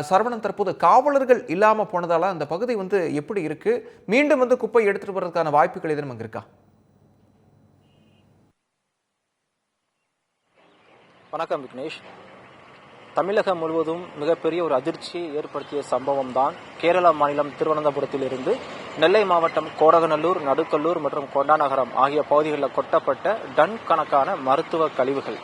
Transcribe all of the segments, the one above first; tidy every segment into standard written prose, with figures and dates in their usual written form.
சரவணன், தற்போது காவலர்கள் இல்லாம போனதால அந்த பகுதி எப்படி இருக்கு? மீண்டும் குப்பை எடுத்துட்டு வர்றதுக்கான வாய்ப்புகள் எதுவும் அங்க இருக்கா? வணக்கம் விக்னேஷ். தமிழகம் முழுவதும் மிகப்பெரிய ஒரு அதிர்ச்சியை ஏற்படுத்திய சம்பவம் தான் கேரள மாநிலம் திருவனந்தபுரத்தில் இருந்து நெல்லை மாவட்டம் கோடகநல்லூர், நடுக்கல்லூர் மற்றும் கொண்டாநகரம் ஆகிய பகுதிகளில் கொட்டப்பட்ட டன் கணக்கான மருத்துவ கழிவுகள்.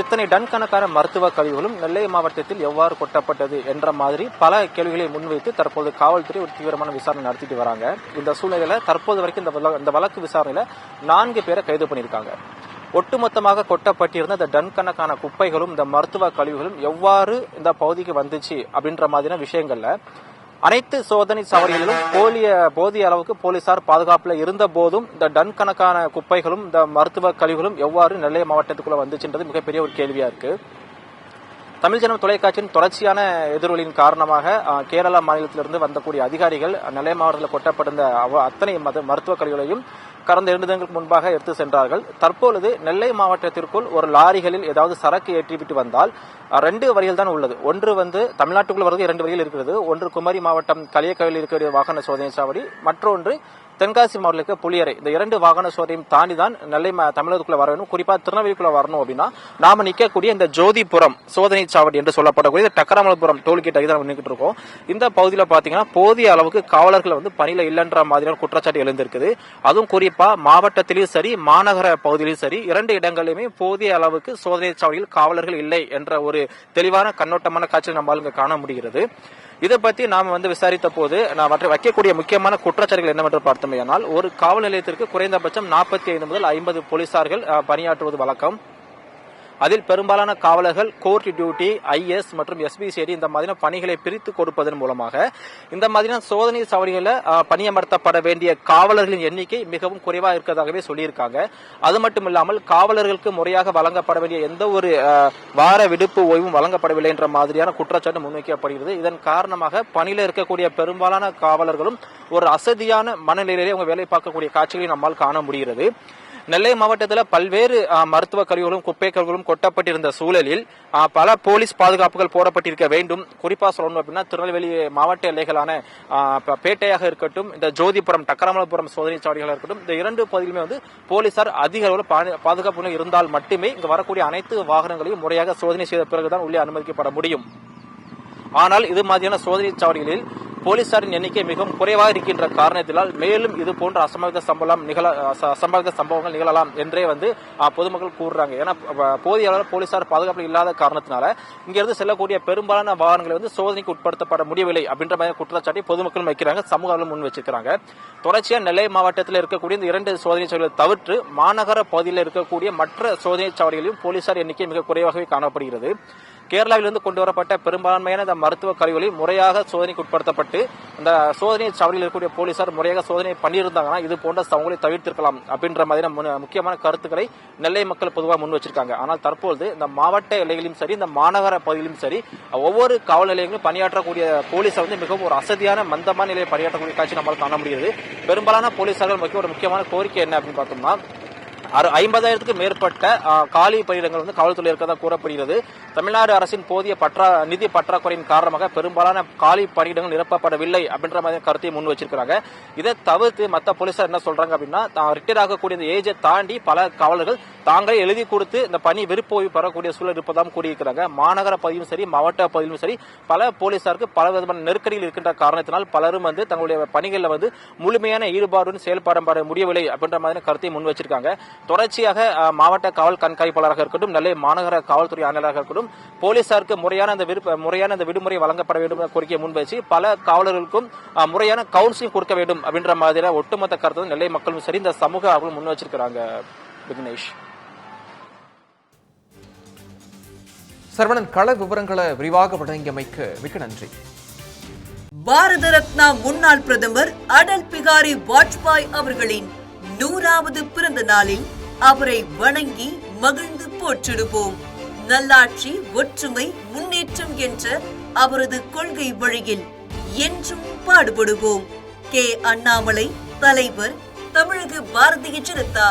இத்தனை டன் கணக்கான மருத்துவ கழிவுகளும் நெல்லை மாவட்டத்தில் எவ்வாறு கொட்டப்பட்டது என்ற மாதிரி பல கேள்விகளை முன்வைத்து தற்போது காவல்துறை ஒரு தீவிரமான விசாரணை நடத்திட்டு வராங்க. இந்த சூழ்நிலையில தற்போது வரைக்கும் இந்த வழக்கு விசாரணையில 4 பேரை கைது பண்ணியிருக்காங்க. ஒட்டுமொத்தமாக கொட்டப்பட்டிருந்த இந்த டன் கணக்கான குப்பைகளும் இந்த மருத்துவ கழிவுகளும் எவ்வாறு இந்த பகுதிக்கு வந்துச்சு அப்படின்ற மாதிரியான விஷயங்கள்ல அனைத்து சோதனை சாவடிகளிலும் போதிய அளவுக்கு போலீசார் பாதுகாப்புல இருந்த போதும் இந்த டன் கணக்கான குப்பைகளும் இந்த மருத்துவ கழிவுகளும் எவ்வாறு நெல்லை மாவட்டத்துக்குள்ள வந்துச்சுன்றது மிகப்பெரிய ஒரு கேள்வியா இருக்கு. தமிழ் ஜனம் தொலைக்காட்சியின் தொடர்ச்சியான எதிரொலியின் காரணமாக கேரள மாநிலத்திலிருந்து வந்தக்கூடிய அதிகாரிகள் நெல்லை மாவட்டத்தில் கொட்டப்பட்டிருந்த அத்தனை மருத்துவ கழிவுகளையும் கடந்த 2 தினங்களுக்கு முன்பாக எடுத்து சென்றார்கள். தற்பொழுது நெல்லை மாவட்டத்திற்குள் ஒரு லாரிகளில் ஏதாவது சரக்கு ஏற்றிவிட்டு வந்தால் 2 வழிகள் தான் உள்ளது. ஒன்று தமிழ்நாட்டுக்குள் வருவது 2 வழிகள் இருக்கிறது. ஒன்று குமரி மாவட்டம் களியக்கவையில் இருக்கிற வாகன சோதனை சாவடி, மற்றொன்று தென்காசி மாவட்டத்தில் புளியரை. இந்த 2 வாகன சோதனையும் தாண்டி தான் நெல்லை தமிழகத்துக்குள்ள வர வேண்டும். குறிப்பா திருநெல்வேலிக்குள்ள வரணும் அப்படின்னா நாம நிக்கக்கூடிய இந்த ஜோதிபுரம் சோதனை சாவடி என்று சொல்லப்படக்கூடிய டக்கராமலபுரம் டோல்கேட் அருகே நின்றுட்டு இருக்கோம். இந்த பகுதியில் பாத்தீங்கன்னா போதிய அளவுக்கு காவலர்கள் பணியில இல்லைன்ற மாதிரியான குற்றச்சாட்டு எழுந்திருக்குது. அதுவும் குறிப்பா மாவட்டத்திலும் சரி மாநகர பகுதியிலும் சரி 2 இடங்களிலுமே போதிய அளவுக்கு சோதனை சாவடியில் காவலர்கள் இல்லை என்ற ஒரு தெளிவான கண்ணோட்டமான காட்சியை நம்மால் காண முடிகிறது. இதை பத்தி நாம விசாரித்த போது வைக்கக்கூடிய முக்கியமான குற்றச்சாட்டுகள் என்னவென்று பார்த்தோமேயானால், ஒரு காவல் நிலையத்திற்கு குறைந்தபட்சம் 45 முதல் 50 போலீசார்கள் பணியாற்றுவது வழக்கம். அதில் பெரும்பாலான காவலர்கள் கோர்ட் டியூட்டி, ஐஎஸ் மற்றும் எஸ்பிசிஐடி இந்த மாதிரியான பணிகளை பிரித்து கொடுப்பதன் மூலமாக இந்த மாதிரியான சோதனை சாவடிகளில் பணியமர்த்தப்பட வேண்டிய காவலர்களின் எண்ணிக்கை மிகவும் குறைவாக இருக்கிறதாகவே சொல்லியிருக்காங்க. அது மட்டும் இல்லாமல் காவலர்களுக்கு முறையாக வழங்கப்பட வேண்டிய எந்த ஒரு வார விடுப்பு ஓய்வும் வழங்கப்படவில்லை என்ற மாதிரியான குற்றச்சாட்டு முன்வைக்கப்படுகிறது. இதன் காரணமாக பணியில் இருக்கக்கூடிய பெரும்பாலான காவலர்களும் ஒரு அசதியான மனநிலையிலே அவங்க வேலை பார்க்கக்கூடிய காட்சிகளை நம்மால் காண முடிகிறது. நெல்லை மாவட்டத்தில் பல்வேறு மருத்துவ கழிவுகளும் குப்பை கழிவுகளும் கொட்டப்பட்டிருந்த சூழலில் பல போலீஸ் பாதுகாப்புகள் போடப்பட்டிருக்க வேண்டும். குறிப்பா சொல்லணும் அப்படின்னா திருநெல்வேலி மாவட்ட எல்லைகளான பேட்டையாக இருக்கட்டும், இந்த ஜோதிபுரம் டக்கராமலபுரம் சோதனை சாவடிகளாக இருக்கட்டும், இந்த 2 பகுதியிலுமே அதிக அளவில் பாதுகாப்பு இருந்தால் மட்டுமே இங்கு வரக்கூடிய அனைத்து வாகனங்களையும் முறையாக சோதனை செய்த பிறகுதான் உள்ளே அனுமதிக்கப்பட முடியும். ஆனால் இது மாதிரியான சோதனை சாவடிகளில் போலீசாரின் எண்ணிக்கை மிகவும் குறைவாக இருக்கின்ற காரணத்தினால் மேலும் இது போன்ற அசம்பாவித சம்பவங்கள் நிகழலாம் என்றே பொதுமக்கள் கூறுறாங்க. ஏன்னா போதிய அளவில் போலீசார் பாதுகாப்பு இல்லாத காரணத்தினால இங்கிருந்து செல்லக்கூடிய பெரும்பாலான வாகனங்களை சோதனைக்கு உட்படுத்தப்பட முடியவில்லை அப்படின்ற மாதிரி குற்றச்சாட்டை பொதுமக்கள் வைக்கிறாங்க, சமூகம் முன் வச்சிருக்கிறாங்க. தொடர்ச்சியா நெல்லை மாவட்டத்தில் இருக்கக்கூடிய இந்த 2 சோதனை சாவடிகளை தவிர்த்து மாநகர பகுதியில் இருக்கக்கூடிய மற்ற சோதனை சாவடிகளிலும் போலீசார் எண்ணிக்கை மிக குறைவாகவே காணப்படுகிறது. கேரளாவிலிருந்து கொண்டு வரப்பட்ட பெரும்பான்மையான இந்த மருத்துவ கழிவுகளில் முறையாக சோதனைக்கு உட்படுத்தப்பட்டு இந்த சோதனை சாவடியில் இருக்கக்கூடிய போலீசார் முறையாக சோதனை பண்ணியிருந்தாங்கன்னா இது போன்ற சம்பவங்களை தவிர்த்திருக்கலாம் அப்படின்ற மாதிரியான முக்கியமான கருத்துக்களை நெல்லை மக்கள் பொதுவாக முன் வச்சிருக்காங்க. ஆனால் தற்போது இந்த மாவட்ட எல்லைகளிலும் சரி இந்த மாநகர பகுதியிலும் சரி ஒவ்வொரு காவல் நிலையங்களும் பணியாற்றக்கூடிய போலீசார் மிகவும் ஒரு அசதியான மந்தமான நிலையை பணியாற்றக்கூடிய காட்சி நம்மால் காண முடிகிறது. பெரும்பாலான போலீசார்கள் ஒரு முக்கியமான கோரிக்கை என்ன அப்படின்னு பார்த்தோம்னா 50,000க்கும் மேற்பட்ட காலி பணியிடங்கள் காவல்துறை இருக்கிறதா கூறப்படுகிறது. தமிழ்நாடு அரசின் போதிய நிதி பற்றாக்குறையின் காரணமாக பெரும்பாலான காலி பணியிடங்கள் நிரப்பப்படவில்லை அப்படின்ற மாதிரி கருத்தை முன் வச்சிருக்காங்க. இதை தவிர்த்து மற்ற போலீசார் என்ன சொல்றாங்க அப்படின்னா, ரிட்டையர் ஆகக்கூடிய இந்த ஏஜை தாண்டி பல காவலர்கள் தாங்களே எழுதி கொடுத்து இந்த பணி விருப்ப ஓய்வு பெறக்கூடிய சூழல் இருப்பதாகவும் கூறியிருக்கிறாங்க. மாநகர பகுதியும் சரி மாவட்ட பகுதியிலும் சரி பல போலீசாருக்கு பல விதமான நெருக்கடிகள் இருக்கின்ற காரணத்தினால் பலரும் தங்களுடைய பணிகளில் முழுமையான ஈடுபாடுடன் செயல்பட முடியவில்லை அப்படின்ற மாதிரி கருத்தை முன் வச்சிருக்காங்க. தொடர்ச்சியாக மாவட்ட காவல் கண்காணிப்பாளராக இருக்கட்டும், நெல்லை மாநகர காவல்துறை ஆணையராக இருக்கட்டும், போலீசாருக்கு முறையான இந்த விடுமுறை வழங்கப்பட வேண்டும் என்ற கோரிக்கையை முன்வச்சு பல காவலர்களுக்கும் முறையான கவுன்சிலிங் கொடுக்க வேண்டும் அப்படின்ற மாதிரியான ஒட்டுமொத்த கருத்து நெல்லை மக்களும் சரி இந்த சமூக அவர்களும் முன் வச்சிருக்கிறாங்க. விக்னேஷ், சரவணன், கள விவரங்களை விரிவாக வழங்கியமைக்கு மிக்க நன்றி. பாரத ரத்னா முன்னாள் பிரதமர் அடல் பிகாரி வாஜ்பாய் அவர்களின் 100வது பிறந்த நாளில் அவரை வணங்கி மகிழ்ந்து போற்றிடுவோம். நல்லாட்சி, ஒற்றுமை, முன்னேற்றம் என்ற அவரது கொள்கை வழியில் என்றும் பாடுபடுவோம். கே. அண்ணாமலை, தலைவர், தமிழக பாரதிய ஜனதா.